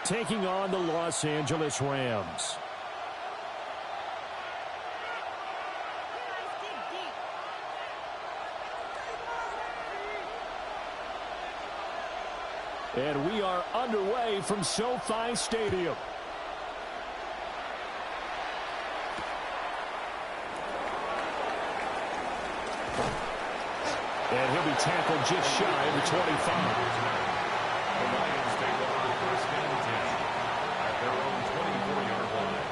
taking on the Los Angeles Rams. And we are underway from SoFi Stadium. And he'll be tackled just shy of the 25. The Lions take over first and 10 at their own 24-yard line.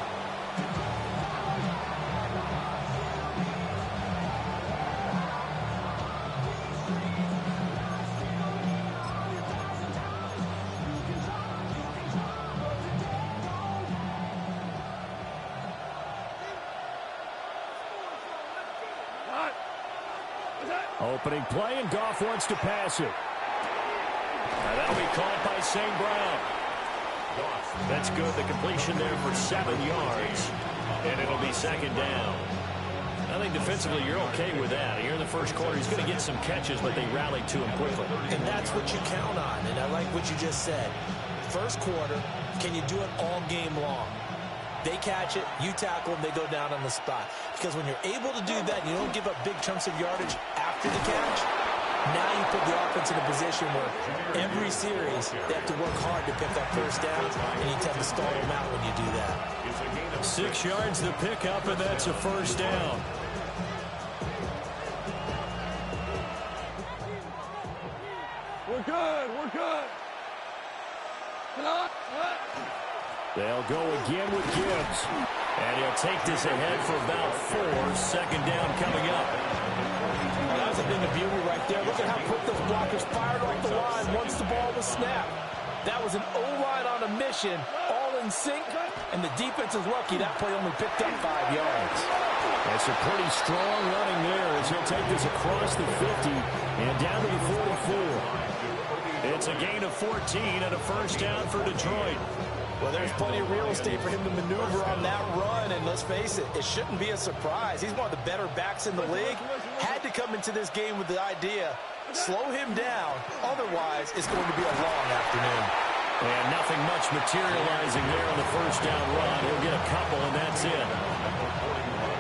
Opening play, and Goff wants to pass it. Now that'll be caught by St. Brown. That's good. The completion there for 7 yards. And it'll be second down. I think defensively you're okay with that. Here in the first quarter, he's going to get some catches, but they rallied to him quickly. And that's what you count on. And I like what you just said. First quarter, can you do it all game long? They catch it, you tackle them, they go down on the spot. Because when you're able to do that, and you don't give up big chunks of yardage after the catch, now you put the offense in a position where every series they have to work hard to pick up first down, and you tend to stall them out when you do that. 6 yards the pickup, and that's a first down. We're good. We're good. They'll go again with Gibbs. And he'll take this ahead for about 4. Second down coming up. That was a thing of beauty right there. Look at how quick those blockers fired off the line once the ball was snapped. That was an O-line on a mission, all in sync, and the defense is lucky that play only picked up 5 yards. That's a pretty strong running there as he'll take this across the 50 and down to the 44. It's a gain of 14 and a first down for Detroit. Well, there's plenty of real estate for him to maneuver on that run, and let's face it, it shouldn't be a surprise. He's one of the better backs in the league. Had to come into this game with the idea, slow him down, otherwise it's going to be a long afternoon. And nothing much materializing there on the first down run. He'll get a couple, and that's it.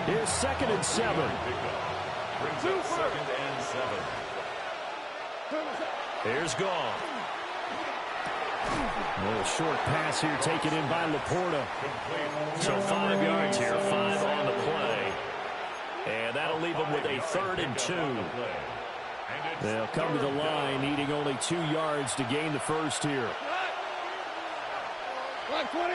Here's 2nd and 7. Brings up 2nd and 7. Here's Goff. A little short pass here taken in by Laporta. So 5 yards here, 5 on the play. And that'll leave them with a 3rd and 2. They'll come to the line, needing only 2 yards to gain the first here. 20.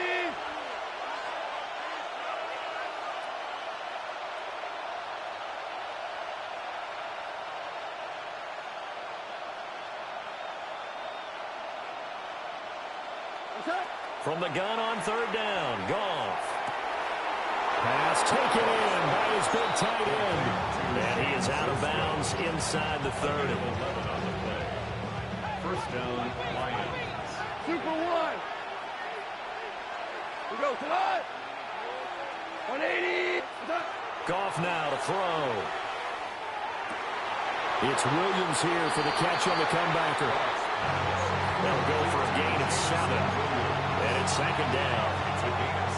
From the gun on 3rd down, Goff. Pass taken in by his big tight end. And he is out of bounds inside the 30. First down, Lions. Super 1. We go tonight. 180. Goff now to throw. It's Williams here for the catch on the comebacker. They'll go for a gain of 7. And it's second down.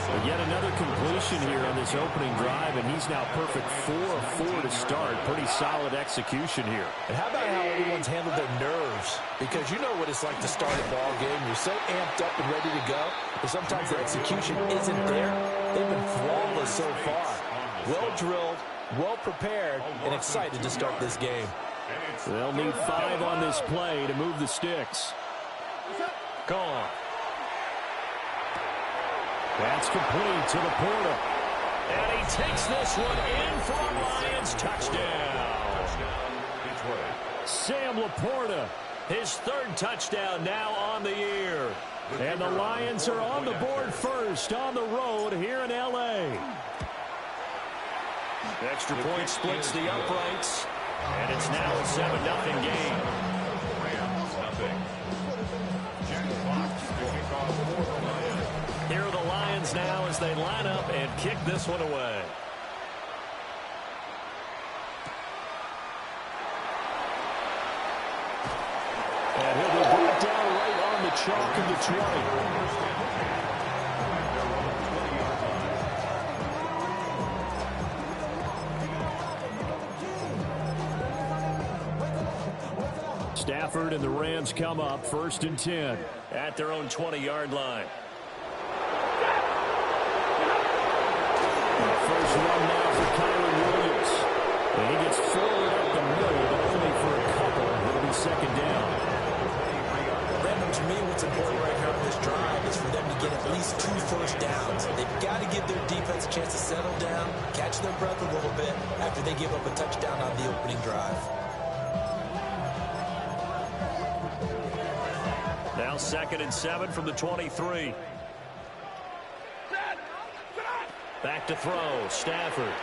But yet another completion here on this opening drive, and he's now perfect 4 of 4 to start. Pretty solid execution here. And how about how everyone's handled their nerves? Because you know what it's like to start a ball game. You're so amped up and ready to go, but sometimes the execution isn't there. They've been flawless so far. Well drilled, well prepared, and excited to start this game. They'll need 5 on this play to move the sticks. Gone. That's complete to Laporta. And he takes this one in for a Lions touchdown. Sam Laporta, his 3rd touchdown now on the year. And the Lions are on the board first on the road here in L.A. Extra point splits the uprights. And it's now a 7-0 game. Rams, nothing. Jack Fox to kick off for the Lions. Here are the Lions now as they line up and kick this one away. And he'll be brought down right on the chalk of the 20. Stafford and the Rams come up 1st and 10 at their own 20-yard line. First run now for Kyren Williams. And he gets forward up the middle, but only for a couple. It'll be 2nd down. Brandon, to me, what's important right here on this drive is for them to get at least 2 first downs. They've got to give their defense a chance to settle down, catch their breath a little bit after they give up a touchdown on the opening drive. Now 2nd and 7 from the 23. Back to throw. Stafford.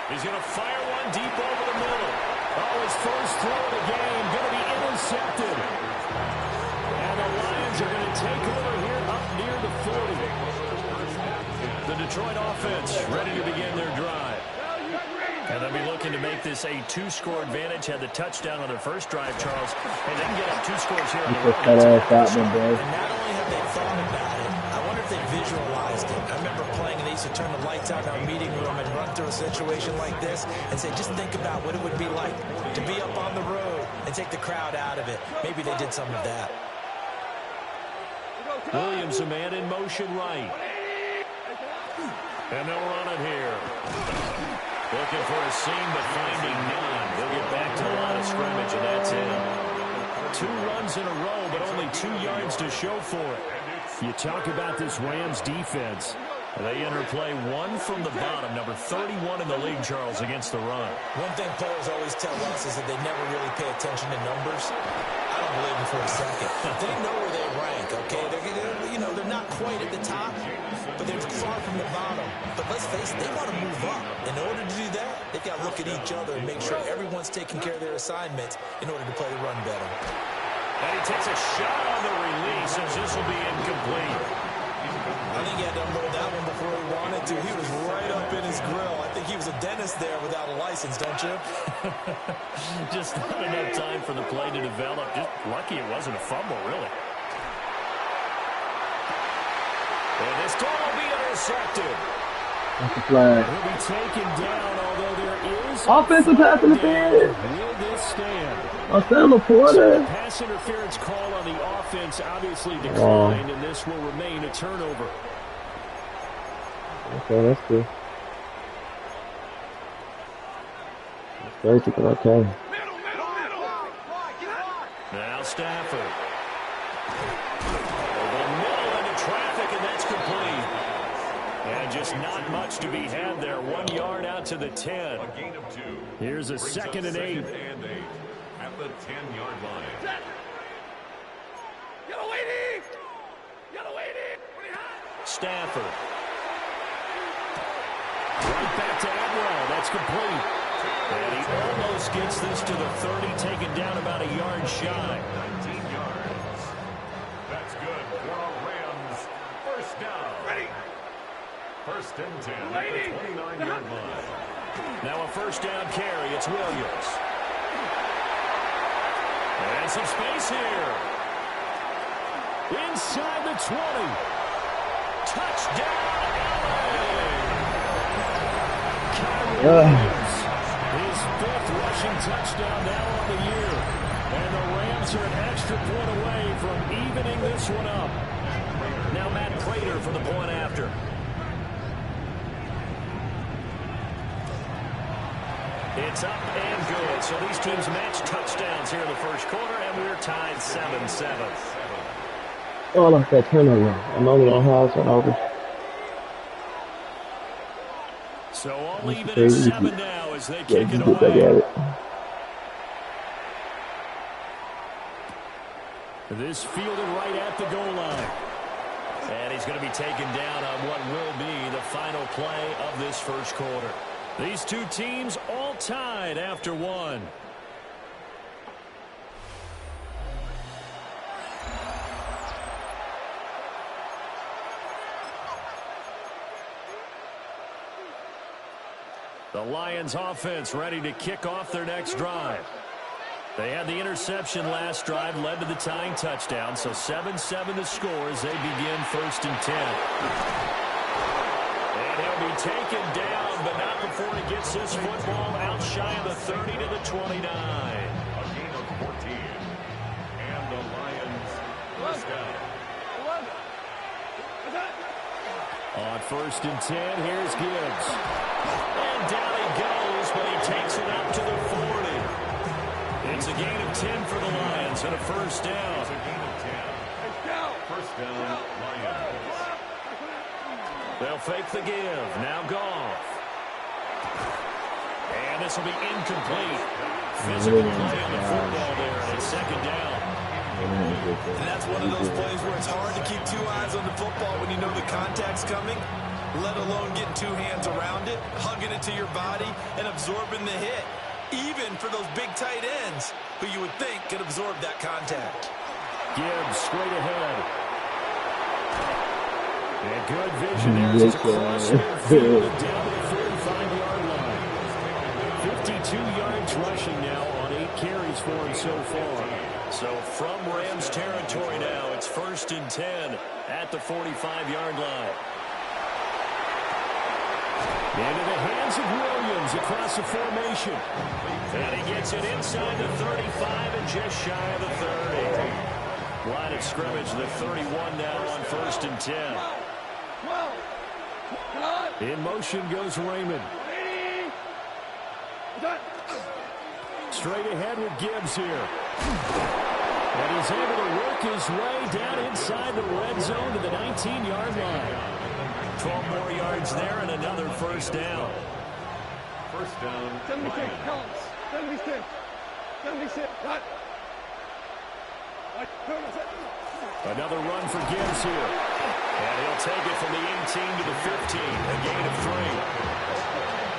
He's going to fire one deep over the middle. Oh, his first throw of the game going to be intercepted. And the Lions are going to take over here up near the 40. The Detroit offense ready to begin their drive. And they'll be looking to make this a 2-score advantage. Had the touchdown on their first drive, Charles. And they can get up 2 scores here on the road. And not only have they thought about it, I wonder if they visualized it. I remember playing and they used to turn the lights out in our meeting room and run through a situation like this and say, just think about what it would be like to be up on the road and take the crowd out of it. Maybe they did some of that. Williams, a man in motion right. And they'll run it here. Looking for a seam, but finding none. They'll get back to the line of scrimmage, and that's it. 2 runs in a row, but only 2 yards to show for it. You talk about this Rams defense. They enter play 1 from the bottom, number 31 in the league, Charles, against the run. One thing players always tell us is that they never really pay attention to numbers. I don't believe them for a second. They know where they rank, okay? They're not quite at the top, but they're far from the bottom. But let's face it, they want to move up. In order to do that, they've got to look at each other and make sure everyone's taking care of their assignments in order to play the run better. And he takes a shot on the release, and this will be incomplete. I think he had to unload that one before he wanted to. He was right up in his grill. I think he was a dentist there without a license, don't you? Just not enough time for the play to develop. Just lucky it wasn't a fumble, really. And this time will be intercepted. That's a flag. He'll be taken down, although there is Offensive pass interference. Will this stand? Marcelo Porter. So pass interference call on the offense obviously declined, and this will remain a turnover. Okay, that's good. That's crazy, but okay. Now Stafford. Over the middle into traffic, and that's complete. And just not much to be had there. 1 yard out to the 10. A gain of 2. Here's a 2nd and 8. At the 10-yard line. Stafford. Right back to Atwell. That's complete. And he almost gets this to the 30, taken down about a yard shy. 19 yards. That's good for a Rams. First down. Ready. 1st and 10 at the 29-yard line. Now a first down carry. It's Williams. And some space here. Inside the 20. Touchdown, LA. Kyren Williams. His 5th rushing touchdown now on the year. And the Rams are an extra point away from evening this one up. Now Matt Prater for the point after. It's up and good. So these teams match touchdowns here in the first quarter, and we're tied 7-7. Oh, I like that turnover. I normally don't have turnovers. So all even at 7 now as they kick it away. This fielded right at the goal line. And he's going to be taken down on what will be the final play of this first quarter. These two teams all tied after 1. The Lions offense ready to kick off their next drive. They had the interception last drive, led to the tying touchdown, so 7-7 the score as they begin 1st and 10. And he'll be taken down, but not before he gets this football out shy of the 30 to the 29. A gain of 14 And the Lions first down. On 1st and 10, here's Gibbs. And down he goes, but he takes it up to the 40. It's a gain of 10 for the Lions and a first down. It's a gain of 10. First down, Lions. They'll fake the give. Now Goff. And this will be incomplete. Physical play on the football there, and it's second down. And that's one of those plays where it's hard to keep two eyes on the football when you know the contact's coming, let alone getting two hands around it, hugging it to your body, and absorbing the hit, even for those big tight ends who you would think could absorb that contact. Gibbs straight ahead. And good vision there as he's across midfield and down to the 45-yard line. 52 yards rushing now on 8 carries for him so far. So from Rams territory now, it's 1st and 10 at the 45-yard line. Into the hands of Williams across the formation. And he gets it inside the 35 and just shy of the 30. Line of scrimmage, the 31 now on 1st and 10. In motion goes Raymond. Straight ahead with Gibbs here. And he's able to work his way down inside the red zone to the 19-yard line. 12 more yards there and another first down. First down, 76 Lions. counts. 76. 76. Cut. Another run for Gibbs here. And he'll take it from the 18 to the 15. A gain of 3.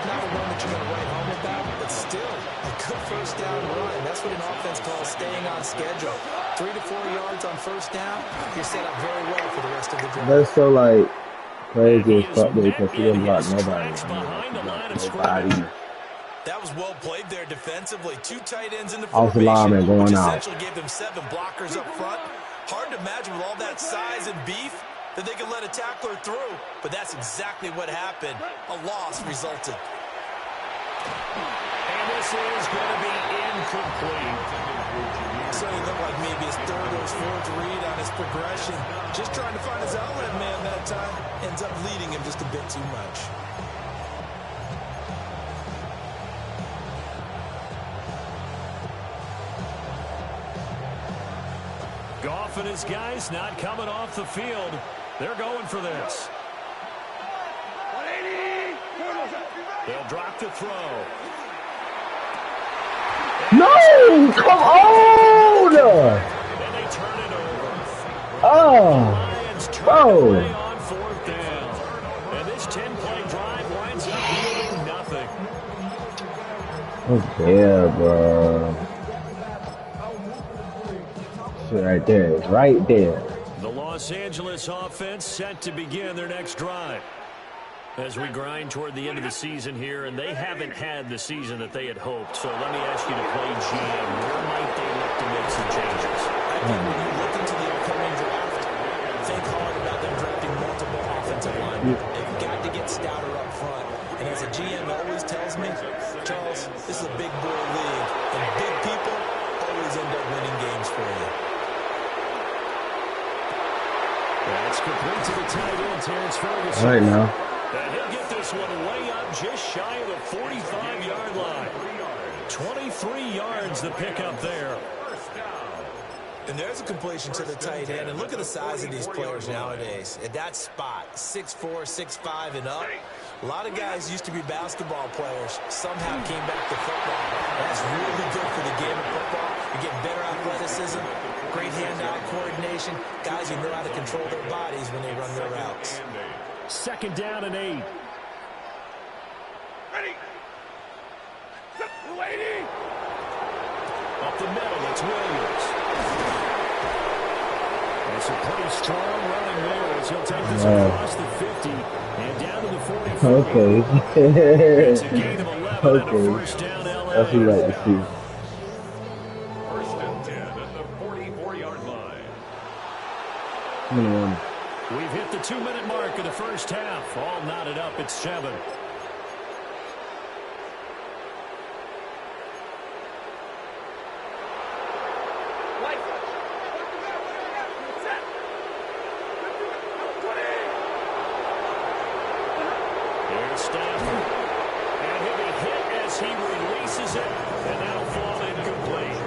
Not a run that you're going to write home about, but still a good first down run. That's what an offense calls staying on schedule. 3 to 4 yards on first down, you're set up very well for the rest of the drive. That's so like crazy as fuck because he didn't block nobody. Nobody. That was well played there defensively. 2 tight ends in the Offensive formation, lineman going which out. essentially gave them 7 blockers up front. Hard to imagine with all that size and beef that they could let a tackler through, but that's exactly what happened. A loss resulted. And this is going to be incomplete. So he looked like maybe his 3rd or his 4th read on his progression. Just trying to find his outlet man that time. Ends up leading him just a bit too much. Goff and his guys not coming off the field. They're going for this. 180. They'll drop the throw. No! Come on! And they turn it over. Oh! Lions turn Bro! it away on 4th down. And this 10-play drive winds up yielding nothing. Yeah, bro. Shit right there. Right there. The Los Angeles offense set to begin their next drive. As we grind toward the end of the season here, and they haven't had the season that they had hoped. So let me ask you to play GM. Where might they look to make some changes? I think when you look into the upcoming draft, think hard about them drafting multiple offensive linemen. They've got to get stouter up front. And as a GM always tells me, Charles, this is a big boy league, and big people always end up winning games for you. That's complete to the tight end, Terrence Ferguson. Right now. And he'll get this one way up just shy of the 45-yard line. 23 yards the pickup there. And there's a completion to the tight end. And look at the size of these players nowadays. At that spot, 6'4", 6'5", and up. A lot of guys used to be basketball players. Somehow came back to football. That's really good for the game of football. You get better athleticism, great hand-eye coordination. Guys who know how to control their bodies when they run their routes. 2nd down and 8. Ready. Waiting. Up the middle, it's Williams. It's a pretty strong running there as he'll take this across the 50 and down to the 44. Okay. It's a gain of 11 and a first down LA. That's what you like to see. 1st and 10 at the 44-yard line. We've hit the 2-minute mark of the first half. All knotted up at 7. Stafford. And he'll be hit as he releases it, and that'll fall incomplete.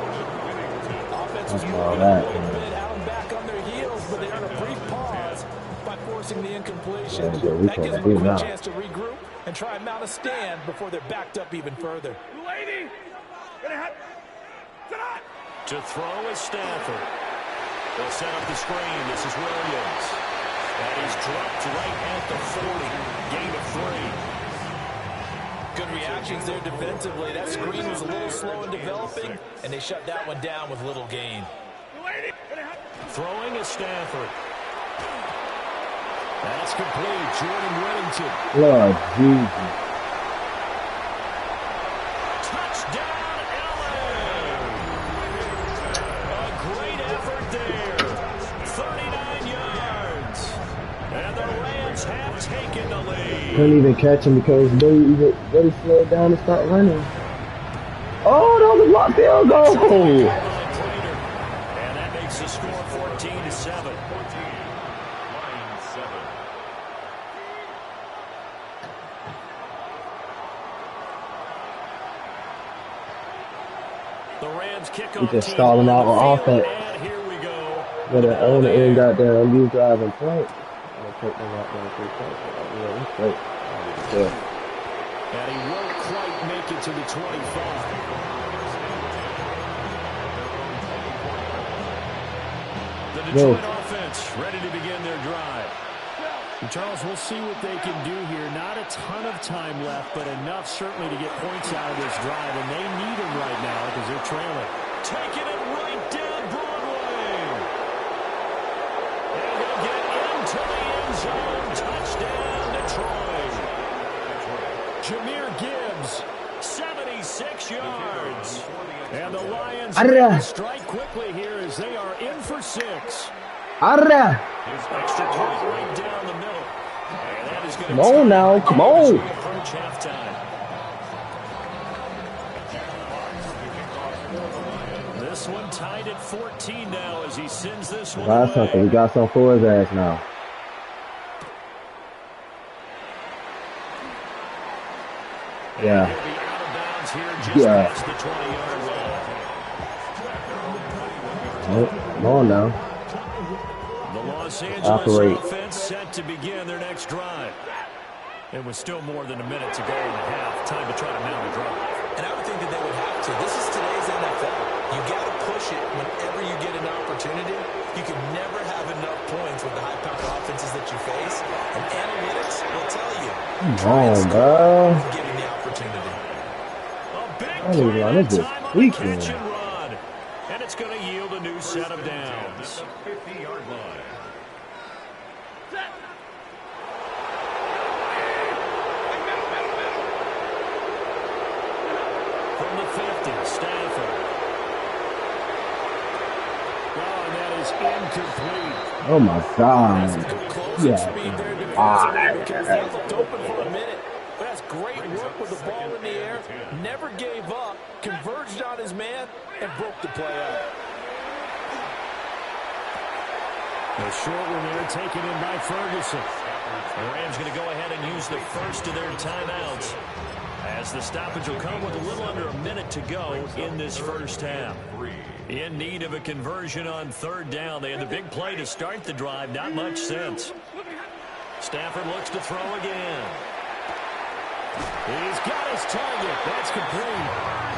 Offense was moving a little bit out and back on their heels, but they earn a brief pause by forcing the incompletion. That gives them a quick chance to regroup and try and mount a stand before they're backed up even further. To throw is Stafford. They'll set up the screen. This is Williams. And he's dropped right at the 40. Gain of 3. Good reactions there defensively. That screen was a little slow in developing, and they shut that one down with little gain. Throwing is Stafford. That's complete. Jordan Whittington. Lord Jesus. Touchdown, LA. A great effort there. 39 yards. And the Rams have taken the lead. Couldn't even catch him because they slowed down and started running. Oh, that was a blocked field goal. And that makes the score 14-7. The Rams kick off. We just stalling out on offense. And here we go. But the owner ain't got down. You driving point. I'm gonna take them out there 3 points. Yeah, that's great. And he won't quite make it to the 25. The Detroit offense ready to begin their drive. And Charles, we'll see what they can do here. Not a ton of time left, but enough certainly to get points out of this drive, and they need them right now because they're trailing. Taking it right down Broadway. And he'll get into the end zone. Touchdown, Detroit. Jahmyr Gibbs, 76 yards. And the Lions strike quickly here as they are in for 6. Extra point right down the middle. And that is going to come on now, come on. Approach halftime. This one tied at 14 now as he sends this one away. Something. We got some for his ass now. Yeah. He'll be out of bounds here just past the 20-yard line. Come on now. The Los Angeles offense set to begin their next drive. It was still more than a minute to go in the half. Time to try to mount a drive. And I would think that they would have to. This is today's NFL. You got to push it whenever you get an opportunity. You can never have enough points with the high-powered offenses that you face. And analytics will tell you. Come on, bro. Given the opportunity. A big play on that time on the catch and run. And it's going to yield a new set of downs. 50-yard line. From the 50, Stafford. Oh, and that is incomplete. Oh my God. Yeah. Looked open for a minute. But that's great work with the ball in the air. Never gave up. Converged on his man and broke the play out. A short one there taken in by Ferguson. The Rams going to go ahead and use the first of their timeouts, as the stoppage will come with a little under a minute to go in this first half. In need of a conversion on 3rd down. They had the big play to start the drive. Not much sense. Stafford looks to throw again. He's got his target. That's complete.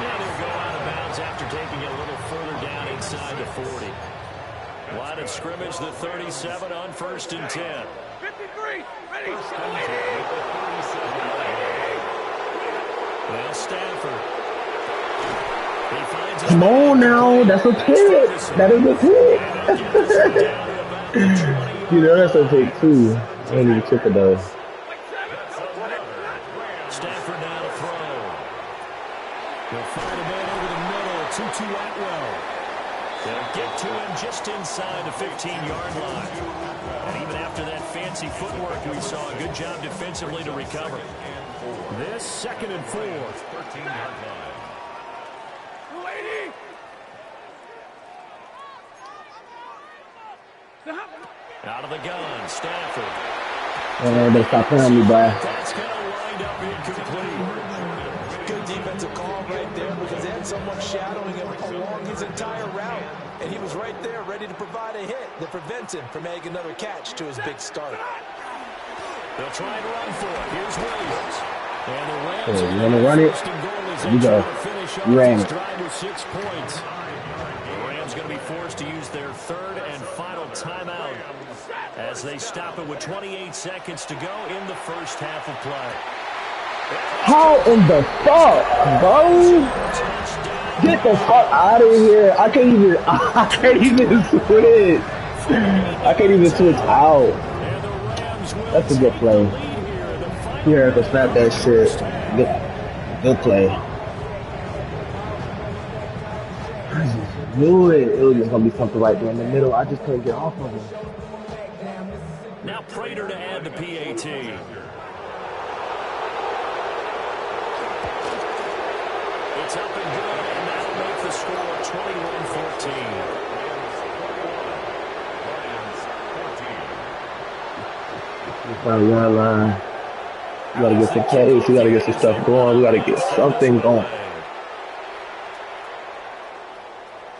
And he'll go out of bounds after taking it a little further down inside the 40. Line of scrimmage, the 37 on 1st and 10. 53, ready, Well, Stafford. He finds Come on now, that's a pick. That is a pick. You know that's a pick too. I didn't even chip it though. Stafford now to throw. He'll find a man over the middle. Tutu Atwell. They'll get to him just inside the 15-yard line. And even after that fancy footwork we saw, a good job defensively to recover. This 2nd and 4. 13-yard line. Out of the gun, Stafford. Better stop playing me, boy. That's going to wind wind up incomplete. Good defensive call right there because they had someone shadowing him along his entire route. And he was right there ready to provide a hit that prevents him from making another catch to his big start. They'll try and run for it. Here's Williams. And the Rams you want to run it? You go. You ran it. Drive with 6 points. The Rams going to be forced to use their third and final timeout as they stop it with 28 seconds to go in the first half of play. How in the fuck, bro? Get the fuck out of here. I can't even switch. I can't even switch out. That's a good play. Here, to snap that shit. Good play. I just knew it. It was just gonna be something right there in the middle. I just couldn't get off of him. Now Prater to add the PAT. It's up and good, and that'll make the score 21-14. One line. We gotta get some plays. We gotta get some stuff going. We gotta get something going.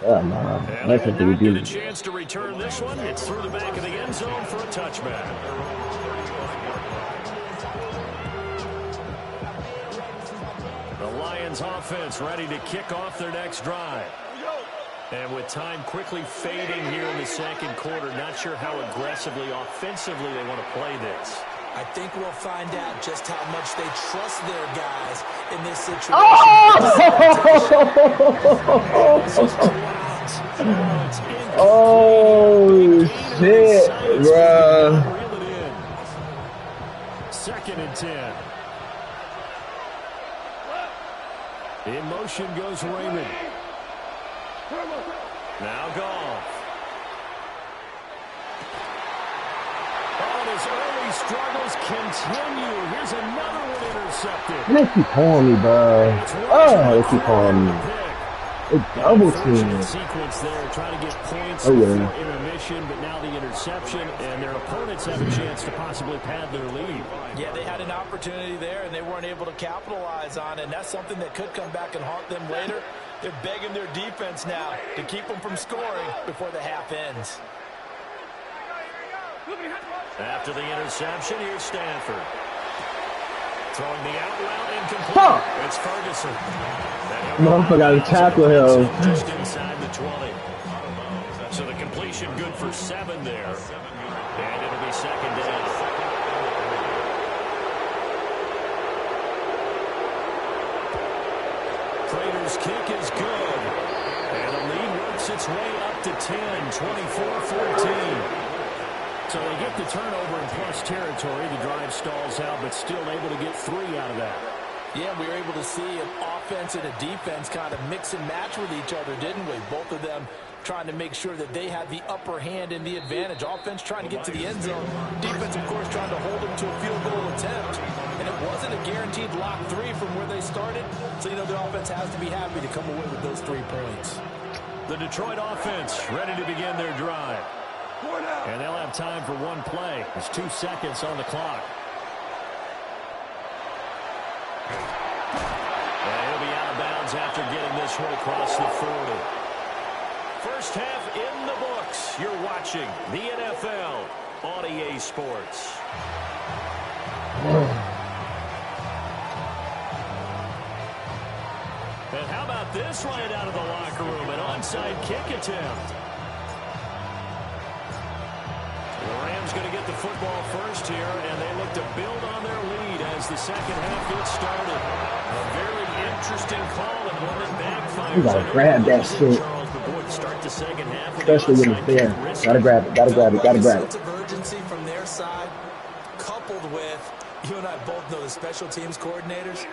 Yeah, man. That's what we do. A chance to return this one. It's through the back of the end zone for a touchback. The Lions offense ready to kick off their next drive. And with time quickly fading here in the second quarter, not sure how aggressively, offensively they want to play this. I think we'll find out just how much they trust their guys in this situation. Oh, shit, bruh. 2nd and 10. In motion goes Raymond. Now Goff. His early struggles continue. Here's another one intercepted. They keep calling me, bro. Oh, they keep calling me. It's double team. Sequence there, trying to get points before intermission, but now the interception, and their opponents have a chance to possibly pad their lead. Yeah, they had an opportunity there, and they weren't able to capitalize on it, and that's something that could come back and haunt them later. They're begging their defense now to keep them from scoring before the half ends. After the interception, here's Stanford. Throwing the out route incomplete. It's Ferguson. Motherfucker got to tackle him. Just inside the 20. So the completion good for 7 there. And it'll be 2nd down. Prater's kick is good. And the lead works its way up to 10, 24-14. So they get the turnover in plus territory. The drive stalls out, but still able to get 3 out of that. Yeah, we were able to see an offense and a defense kind of mix and match with each other, didn't we? Both of them trying to make sure that they had the upper hand and the advantage. Offense trying to get to the end zone. Defense, of course, trying to hold them to a field goal attempt. And it wasn't a guaranteed lock 3 from where they started. So, you know, the offense has to be happy to come away with those 3 points. The Detroit offense ready to begin their drive. And they'll have time for one play. There's 2 seconds on the clock. And he'll be out of bounds after getting this one across the 40. First half in the books. You're watching the NFL on EA Sports. And how about this right out of the locker room? An onside kick attempt. The Rams going to get the football first here, and they look to build on their lead as the second half gets started. A very interesting call and one that backfires. You gotta grab that shit. Start the second half, especially when it's there. Gotta grab it, gotta grab it, gotta grab it. Sense of urgency from their side, coupled with, you and I both know the special teams coordinators,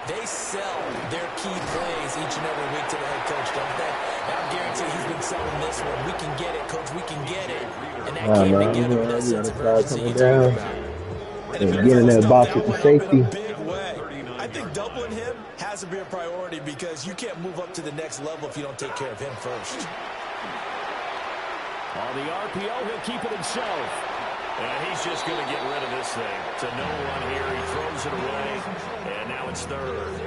they sell their key plays each and every week to the head coach, don't they? And I guarantee he's been selling this one. We can get it, coach, we can get it. And that came together with that sense of urgency you talk about. And get in that box with the safety. I think doubling him has to be a priority because you can't move up to the next level if you don't take care of him first. On the RPO, he'll keep it himself. And he's he's just going to get rid of this thing. To no one here. He throws it away, and now it's third.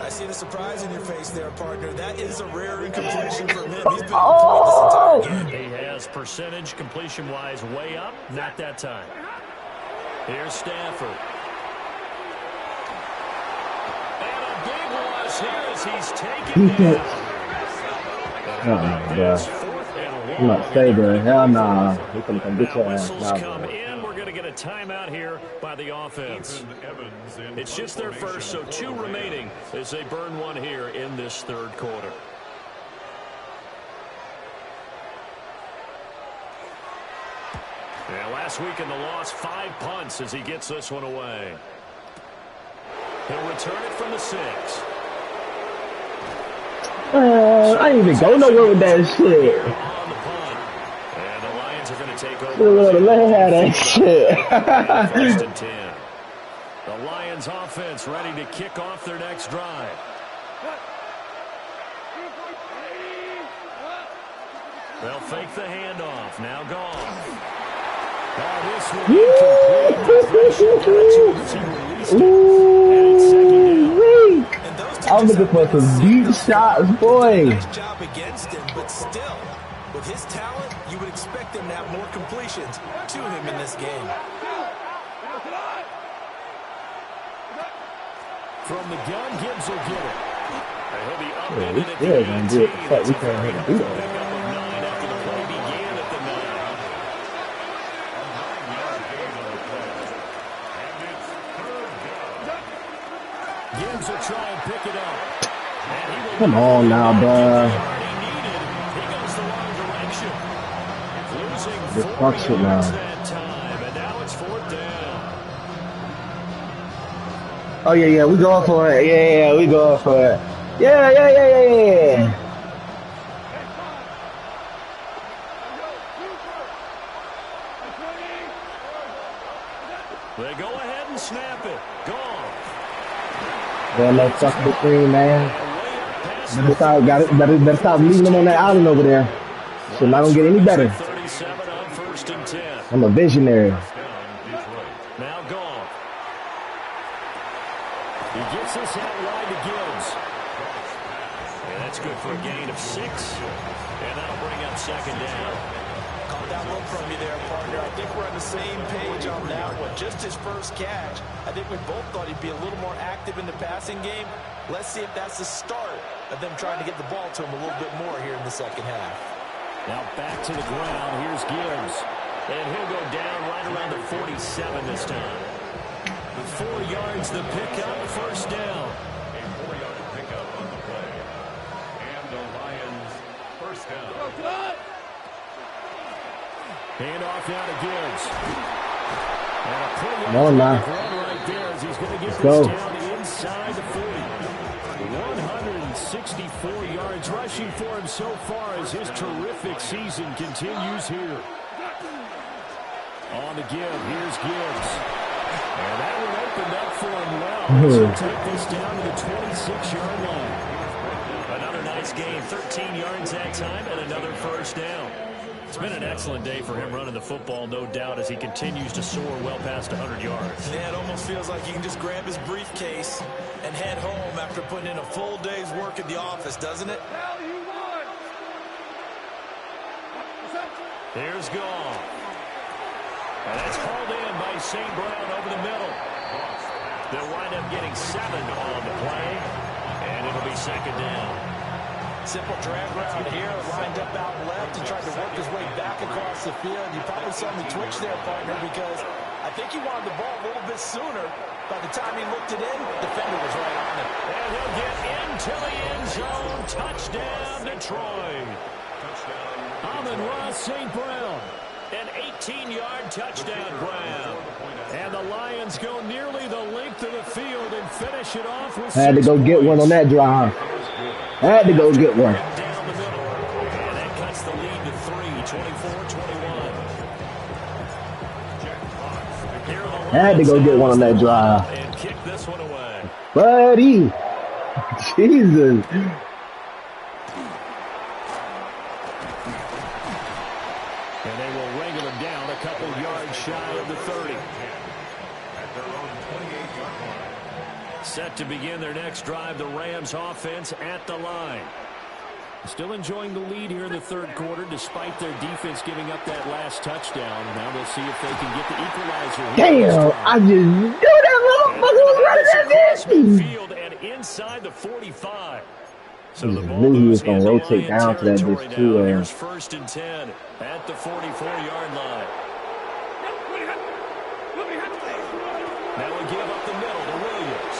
I see the surprise in your face there, partner. That is a rare incompletion from him. He's been on point this entire game. He has percentage completion-wise way up. Not that time. Here's Stafford. And a big loss here as he's taken down. I'm not staying there. Hell nah. He's going to come get your ass. Whistles come in. We're going to get a timeout here by the offense. It's just their first, so 2 remaining as they burn one here in this third quarter. Yeah, last week in the loss, 5 punts as he gets this one away. He'll return it from the 6. I ain't even go nowhere with that shit. On the punt. And the Lions are going to take over. Let him have that shit. First and 10. The Lions offense ready to kick off their next drive. They'll fake the handoff. Now gone. This will be I'm looking for some deep shots, boy. Nice job against him, but still, with his talent, you would expect him to have more completions to him in this game. From the gun, Gibbs will get it. He'll be up Yeah, in we it at still the gonna do it. 18. Fuck, we That's a can't very do good that. pickup of 9 after the play began at the 9. Gibbs will try and pick it up. And he will Come on now, bro. he goes the wrong direction. Losing This 4 fuck shit yards now. that time, and now it's 4th down. Oh, yeah, we going for it. Yeah, we going for it. Yeah. They go ahead and snap it. Gone. Damn, that fucking screen, man. Way up past Better stop leaving them on that island over there. So not gonna get any better. 37 on 1st and 10. I'm a visionary. Now gone. He gets this out wide to Gibbs. And that's good for a gain of 6. And that'll bring up 2nd down. Caught that look from you there, partner. I think we're on the same page on that one. Just his first catch. I think we both thought he'd be a little more active in the passing game. Let's see if that's the start of them trying to get the ball to him a little bit more here in the second half. Now back to the ground. Here's Gibbs. And he'll go down right around the 47 this time. With 4 yards the pickup, 1st down. A 4-yard pickup on the play. And the Lions, 1st down. Handoff now to Gibbs. And a pretty No, nah. run right there as he's going to get Let's this go. down inside the 40. 164 yards rushing for him so far as his terrific season continues here. On the give, here's Gibbs. And that one opened up for him well. He'll take this down to the 26-yard line. Another nice gain, 13 yards that time, and another 1st down. It's been an excellent day for him running the football, no doubt, as he continues to soar well past 100 yards. Yeah, it almost feels like you can just grab his briefcase and head home after putting in a full day's work at the office, doesn't it? Here's Goff. And that's hauled in by St. Brown over the middle. They'll wind up getting 7 on the play, and it'll be 2nd down. Simple drag route here, lined up out left and tried to work his way back across the field. You probably saw me twitch there, partner, because I think he wanted the ball a little bit sooner. By the time he looked it in, the defender was right on it. And he'll get into the end zone. Touchdown, Detroit. Amon-Ra St. Brown. An 18-yard touchdown grab. And the Lions go nearly the length of the field and finish it off with 6 Had to go get one on that drive. Had to go get one. Down the middle. And that cuts the lead to 3, 24-21. Had to go get one on that drive. And kick this one away. Buddy. Jesus. And they will wrangle him down a couple yards shy shy of the 30. At their own 28-yard line. Set to begin their next drive, the Rams offense at the line. Still enjoying the lead here in the third quarter, despite their defense giving up that last touchdown. Now they'll see if they can get the equalizer here. Damn, I just knew that motherfucker was running that bitch. Field and inside the 45. So I the just ball knew he was goes gonna into rotate Lion down to that territory bitch too. now. Here's 1st and 10 at the 44-yard line. Now we give up the middle to Williams.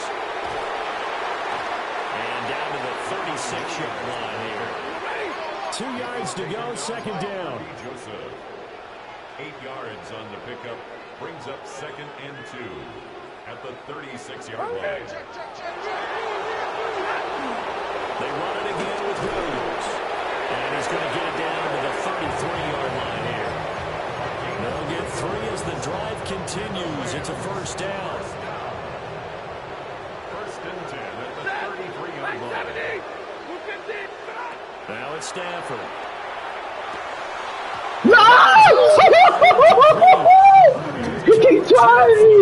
And down to the 36-yard line here. 2 yards to go, 2nd down. Joseph. 8 yards on the pickup. Brings up 2nd and 2 at the 36-yard line. They run it again with Williams. And he's going to get it down to the 33-yard line here. They'll get 3 as the drive continues. It's a 1st down. 1st and 10 at the 33-yard line. Now it's Stafford. No! He keep trying me.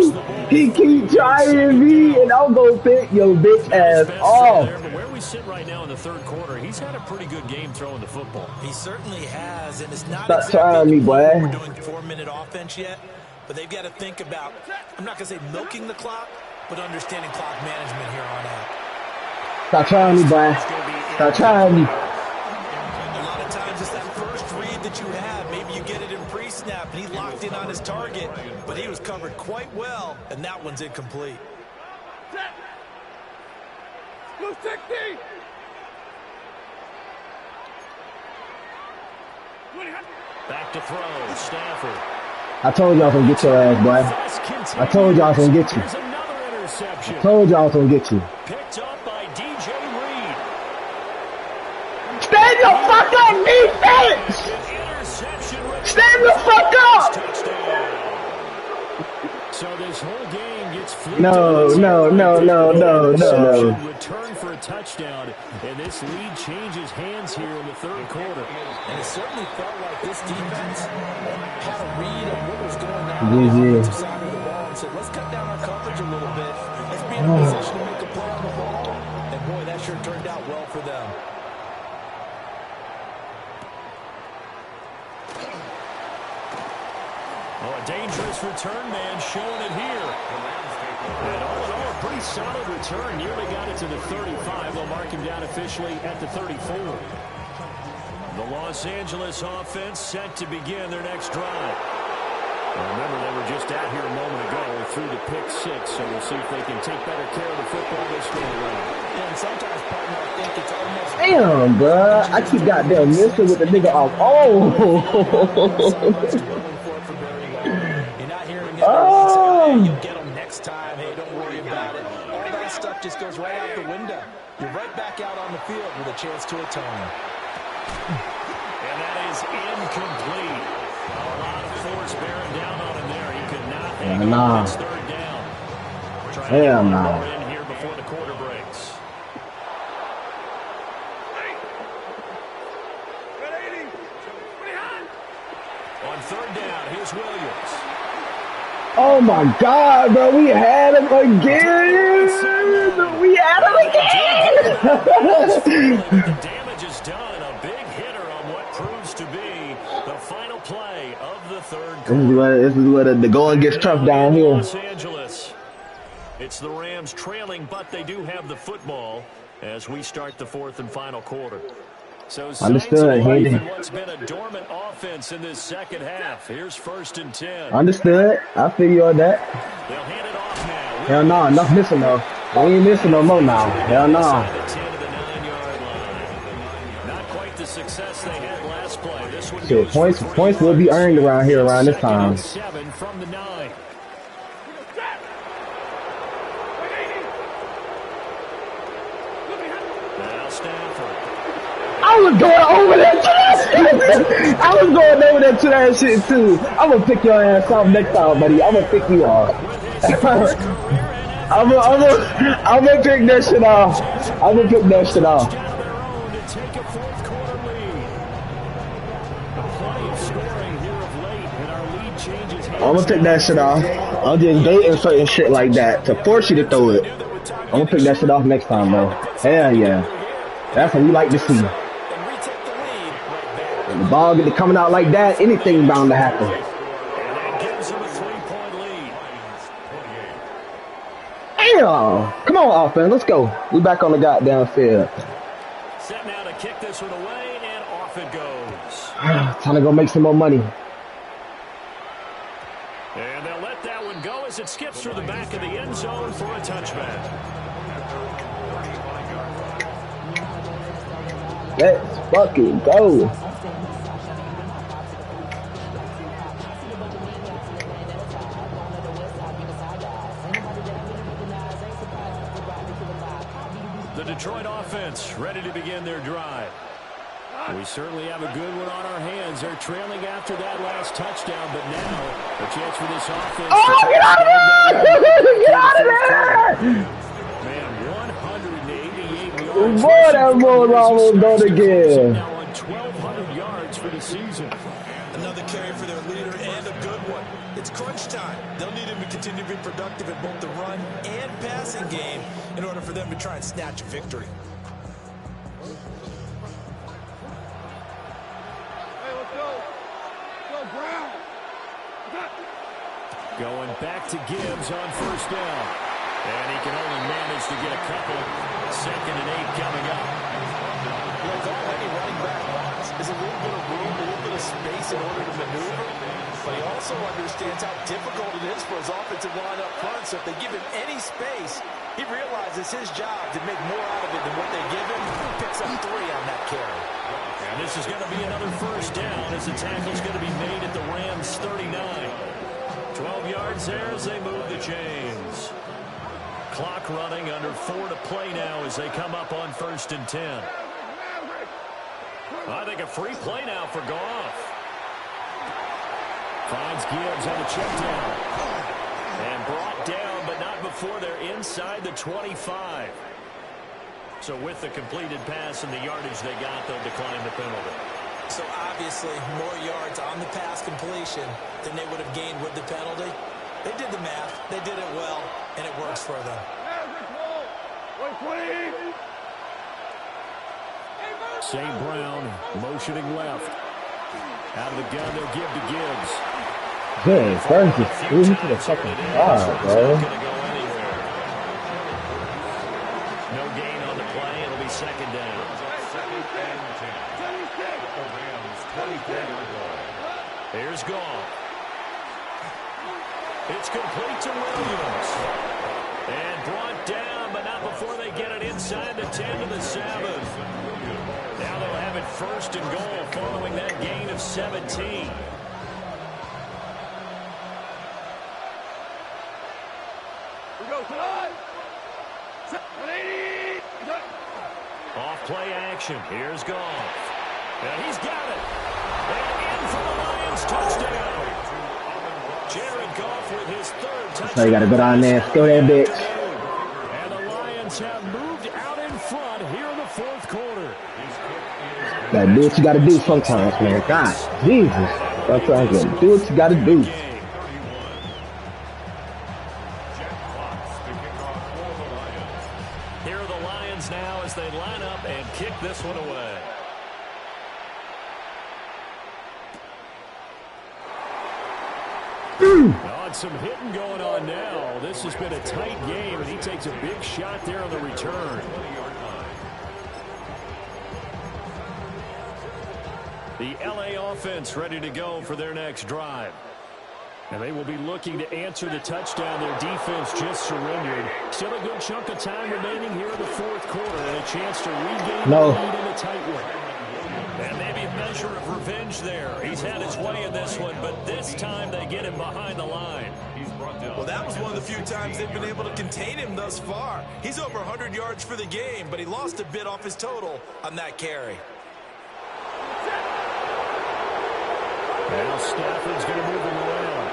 He keep trying me, and I'm gonna pick your bitch ass off. But where we sit right now in the third quarter, he's had a pretty good game throwing the football. He certainly has, and it's not Stop trying me, boy. We're doing 4-minute offense yet, but they've got to think about, I'm not going to say milking the clock, but understanding clock management here on out. Stop trying me, boy. Stop trying me. A lot of times it's that first read that you have. Maybe you get it in pre-snap, and he locked in on his target, but he was covered quite well, and that one's incomplete. Back to throw, Stafford. I told y'all I was gonna get your ass, boy. I told y'all I was gonna get you. Here's another interception. I told y'all I was gonna get you. Picked up by DJ Reed. Stand the fuck up, defense! Interception. Stand the fuck up! Touchdown. So this whole game gets flipped. No. Return for a touchdown, and this lead changes hands here in the third quarter. And it certainly felt like this defense had a read on what was going on on the offensive side of the ball and said, let's cut down our coverage a little bit. Let's be in a position to make a play on the ball. And boy, that sure turned out well for them. Oh, a dangerous return man showing it here. And all in all, a pretty solid return. Nearly got it to the 35. They'll mark him down officially at the 34. The Los Angeles offense set to begin their next drive. Well, remember, they were just out here a moment ago through the pick 6, so we'll see if they can take better care of the football this go around. And sometimes, partner, I think it's almost... Damn, bruh. I keep goddamn missing with the nigga off. Oh! You're not hearing him say, hey, you'll get him next time. Hey, don't worry about it. All that stuff just goes right out the window. You're right back out on the field with a chance to atone. And that is incomplete. A lot of force bearing down on him there. He could not hang on this third down. Trying to get more in here before the quarter breaks. On third down, here's Williams. Oh my God, bro, we had him again! We had him again! The damage is done. A big hitter on what proves to be the final play of the third quarter. This is where the going gets tough down here. Los Angeles. It's the Rams trailing, but they do have the football as we start the fourth and final quarter. So understood, Handy. What's been a dormant offense in this second half. Here's 1st and 10. Understood. I feel you on that. They'll hand it off now. Hell no, enough missing though. We ain't missing no more now. Hell no. Not quite the success they had last play. This one Shit, points will be earned around here around this time. 7 from the 9. Now Stafford. I was going over there to that shit. I was going over there to that shit too. I'm gonna pick your ass off next time, buddy. I'm gonna pick you off. I'm gonna pick that shit off. I'm gonna pick that shit off. Take a fourth quarter lead. Plenty of scoring here of late, and our lead changes hands. I'm gonna take that shit off. I'm just dating certain shit like that to force you to throw it. I'm gonna take that shit off next time, bro. Hell yeah. That's what we like to see. When the ball get to coming out like that, anything bound to happen. And that gives them a 3-point lead. Damn! Come on, offense. Let's go. We back on the goddamn field. Set now to kick this one away, and off it goes. Time to go make some more money. And they'll let that one go as it skips through the back of the end zone for a touchback. Let's fucking go. The Detroit offense ready to begin their drive. We certainly have a good one on our hands. They're trailing after that last touchdown, but now a chance for this offense. Oh, get out of there! Get out of there! Man, 188 yards. Boy, that ball's almost done again. Now on 1,200 yards for the season. Another carry for their leader and a good one. It's crunch time. They'll need him to continue to be productive in both the run and passing game in order for them to try and snatch a victory. Going back to Gibbs on first down. And he can only manage to get a couple. 2nd and 8 coming up. Look, all any running back wants is a little bit of room, a little bit of space in order to maneuver. But he also understands how difficult it is for his offensive line up front. So if they give him any space, he realizes his job to make more out of it than what they give him. He picks up 3 on that carry. And this is going to be another first down as the tackle's going to be made at the Rams' 39. 12 yards there as they move the chains. Clock running, under 4 to play now as they come up on 1st and 10. I think a free play now for Goff. Finds Gibbs on the check down. And brought down, but not before they're inside the 25. So with the completed pass and the yardage they got, they'll decline the penalty. So obviously more yards on the pass completion than they would have gained with the penalty. They did the math. They did it well, and it works for them. St. Brown motioning left. Out of the gun, they'll give to Gibbs. Dang, first just threw him to the fucking side, bro. No gain on the play. It'll be 2nd down. 2nd and 10. The Rams 24-yard line. Here's Goff. It's complete to Williams. And brought down, but not before they get it inside the 10 to the 7. Now they'll have it 1st and goal following that gain of 17. Off play action. Here's Goff. And he's got it. And in for the Lions touchdown. Jared Goff with his 3rd touchdown. So you gotta go down there and steal that bitch. And the Lions have moved out in front here in the 4th quarter. Gotta do what you gotta do sometimes, man. God, Jesus. Sometimes you gotta do what you gotta do. Here are the Lions now as they line up and kick this one away. Some hitting going on now. This has been a tight game, and he takes a big shot there on the return. The LA offense ready to go for their next drive. And they will be looking to answer the touchdown their defense just surrendered. Still a good chunk of time remaining here in the 4th quarter, and a chance to regain the lead in a tight one. And maybe a measure of revenge there. He's had his way in this one, but this time they get him behind the line. Well, that was one of the few times they've been able to contain him thus far. He's over 100 yards for the game, but he lost a bit off his total on that carry. Now Stafford's going to move him around.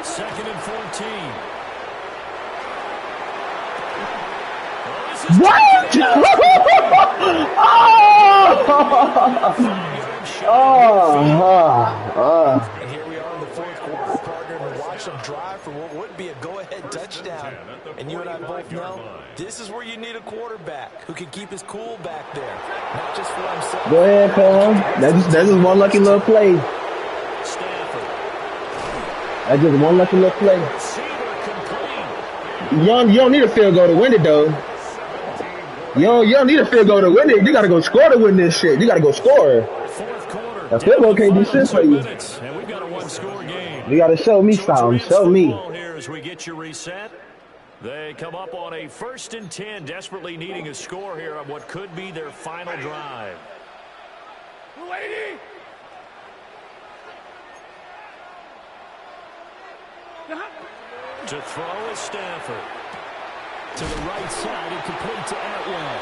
Second and 14. What? And here we are in the fourth quarter, partner, and watch them drive for what would be a go-ahead touchdown. And you and I both know this is where you need a quarterback who can keep his cool back there, not just for himself. Go ahead, Cam. That's just one lucky little play. That's just one lucky little play. You don't need a field goal to win it, though. You don't need a field goal to win it. You got to go score to win this shit. You got to go score. A field goal can't do shit for you. And we've got a one-score game. You got to show me something. Show me. Here as we get you reset. They come up on a 1st and 10, desperately needing a score here on what could be their final drive. To throw is Stafford. To the right side and complete to Atwell.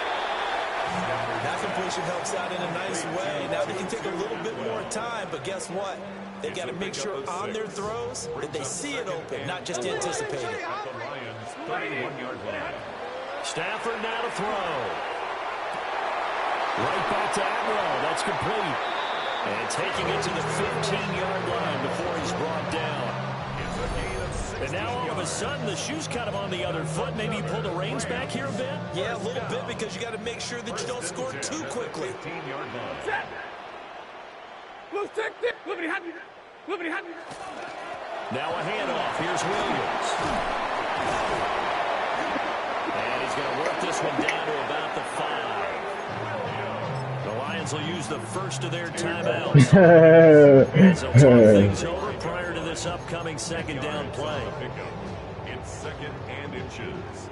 That completion helps out in a nice way. Now they can take a little bit more time, but guess what? They got to make sure on their throws that they see it open, not just anticipate it. Stafford now to throw. Right back to Atwell. That's complete. And taking it to the 15-yard line before he's brought down. And now all of a sudden the shoe's kind of on the other foot. Maybe you pull the reins back here a bit? Yeah, a little bit, because you got to make sure that you don't score too quickly. Now a handoff. Here's Williams. And he's going to work this one down to about the 5. The Lions will use the first of their timeouts. As they'll talk things over prior to this upcoming second down play. It's 2nd and inches.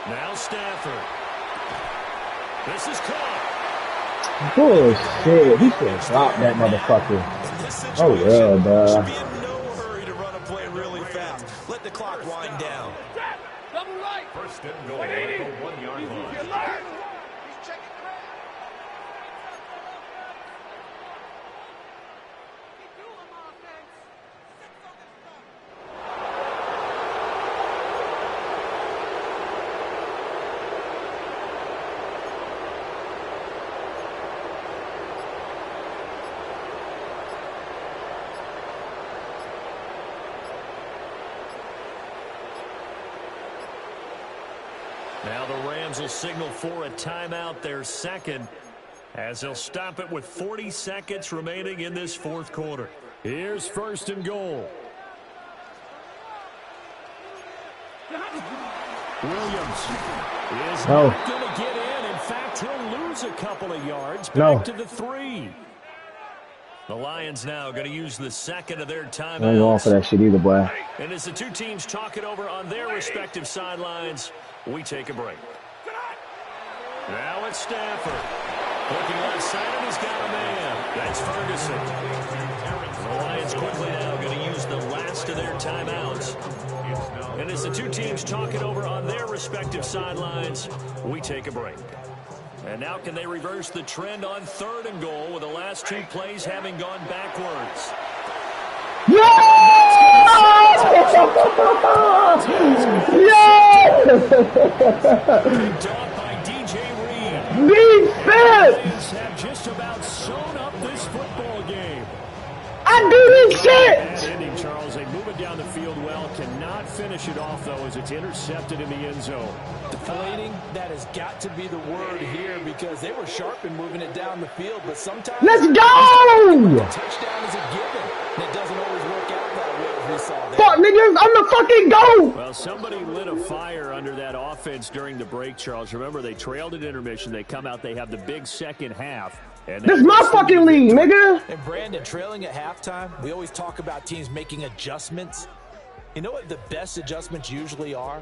Now Stafford. This is caught. Bullshit. He should drop that motherfucker. Oh, yeah, bro. Should be in no hurry to run a play really fast. Let the clock wind down. Double right. 1st and goal at the 1-yard line. Now the Rams will signal for a timeout, their second, as they'll stop it with 40 seconds remaining in this fourth quarter. Here's 1st and goal. Williams is not going to get in. In fact, he'll lose a couple of yards back to the 3. The Lions now going to use the second of their timeouts. I ain't going for that shit either, boy. And as the two teams talk it over on their respective sidelines, we take a break. Now it's Stafford. Looking left side, and he's got a man. That's Ferguson. The Lions quickly now going to use the last of their timeouts. And as the two teams talk it over on their respective sidelines, we take a break. And now can they reverse the trend on 3rd and goal with the last 2 plays having gone backwards? Picked off by DJ Reed. Defense! Have just about sewn up this football game. I do this shit! Bad ending, Charles. They move it down the field well. Cannot finish it off, though, as it's intercepted in the end zone. Deflating, that has got to be the word here, because they were sharp in moving it down the field, but sometimes Let's go! touchdown is a given, and it doesn't always work out that way, as we saw there. Fuck, niggas, I'm the fucking GOAT! Well, somebody lit a fire under that offense during the break, Charles. Remember, they trailed at intermission. They come out, they have the big second half. And This is my fucking league, nigga! And Brandon, trailing at halftime, we always talk about teams making adjustments. You know what the best adjustments usually are?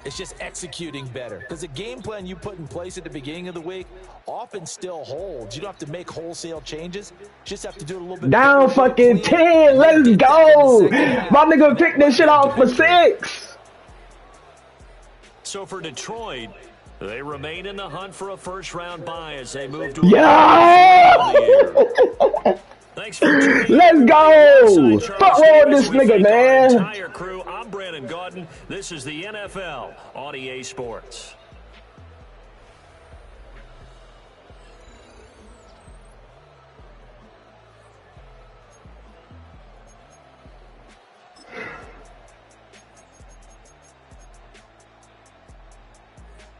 It's just executing better. Because the game plan you put in place at the beginning of the week often still holds. You don't have to make wholesale changes. You just have to do it a little bit Down better. fucking 10, let's go! My nigga picked this shit off for 6! So for Detroit, they remain in the hunt for a first-round bye as they move to Yeah! Thanks for tuning in. Let's go! Fuck roll this We nigga, thank our man. entire crew. I'm Brandon Gaudin. This is the NFL on EA Sports.